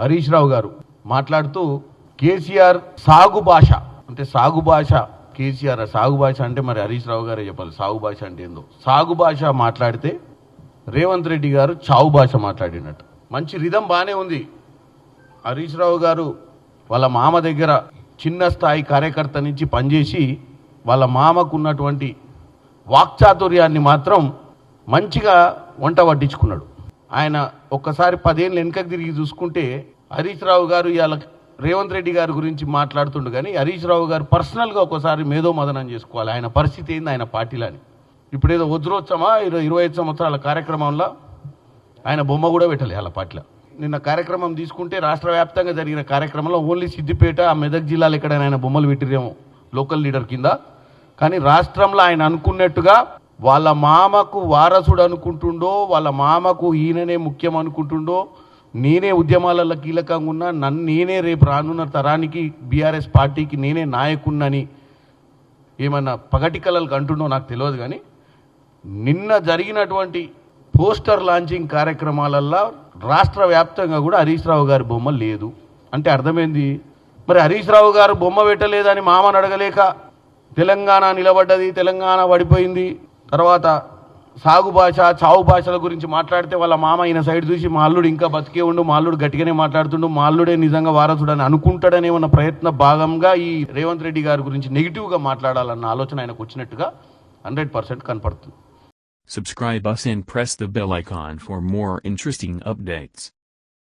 హరీష్ రావు గారు మాట్లాడుతూ కేసీఆర్ సాగు భాష అంటే సాగు భాష కేసీఆర్ సాగు భాష అంటే మరి హరీష్ రావు గారే చెప్పాలి సాగు భాష అంటే ఏందో. సాగు భాష మాట్లాడితే రేవంత్ రెడ్డి గారు చావు భాష మాట్లాడినట్టు. మంచి రిధం బాగానే ఉంది. హరీష్ రావు గారు వాళ్ళ మామ దగ్గర చిన్న స్థాయి కార్యకర్త నుంచి పనిచేసి వాళ్ళ మామకు ఉన్నటువంటి వాక్చాతుర్యాన్ని మాత్రం మంచిగా వంట వడ్డించుకున్నాడు. ఆయన ఒక్కసారి 10 ఏళ్ళు వెనుకకు తిరిగి చూసుకుంటే హరీష్ రావు గారు ఇవాళ రేవంత్ రెడ్డి గారి గురించి మాట్లాడుతుండు, కానీ హరీష్ రావు గారు పర్సనల్గా ఒకసారి మేధో మదనం చేసుకోవాలి ఆయన పరిస్థితి ఏంది ఆయన పార్టీలని. ఇప్పుడు ఏదో వజ్రోత్సవమా 25 సంవత్సరాల కార్యక్రమంలో ఆయన బొమ్మ కూడా పెట్టాలి వాళ్ళ పార్టీలో. నిన్న కార్యక్రమం తీసుకుంటే రాష్ట్ర వ్యాప్తంగా జరిగిన కార్యక్రమంలో ఓన్లీ సిద్దిపేట మెదక్ జిల్లాలో ఎక్కడైనా ఆయన బొమ్మలు పెట్టిరేమో లోకల్ లీడర్ కింద, కానీ రాష్ట్రంలో ఆయన అనుకున్నట్టుగా వాళ్ళ మామకు వారసుడు అనుకుంటుండో, వాళ్ళ మామకు ఈయననే ముఖ్యం అనుకుంటుండో, నేనే ఉద్యమాలలో కీలకంగా ఉన్నా, నేనే రేపు రానున్న తరానికి బీఆర్ఎస్ పార్టీకి నేనే నాయకున్నని ఏమన్నా పగటి కళలకు అంటుండో నాకు తెలియదు. కానీ నిన్న జరిగినటువంటి పోస్టర్ లాంచింగ్ కార్యక్రమాలల్లో రాష్ట్ర వ్యాప్తంగా కూడా హరీష్ రావు గారి బొమ్మ లేదు అంటే అర్థమైంది. మరి హరీష్ రావు గారు బొమ్మ పెట్టలేదని మామను అడగలేక తెలంగాణ నిలబడ్డది, తెలంగాణ పడిపోయింది. తర్వాత సాగు భాష చావు భాషల గురించి మాట్లాడితే వాళ్ళ మామ ఈయన సైడ్ చూసి మా అల్లుడు ఇంకా బతికే ఉండు, మా అల్లుడు గట్టిగానే మాట్లాడుతుండు, మా అల్లుడే నిజంగా వారసుడని అనుకుంటాడనే ఉన్న ప్రయత్న భాగంగా ఈ రేవంత్ రెడ్డి గారి గురించి నెగిటివ్గా మాట్లాడాలన్న ఆలోచన ఆయనకు వచ్చినట్టుగా 100% కనపడుతుంది. Subscribe us and press the bell icon for more interesting updates.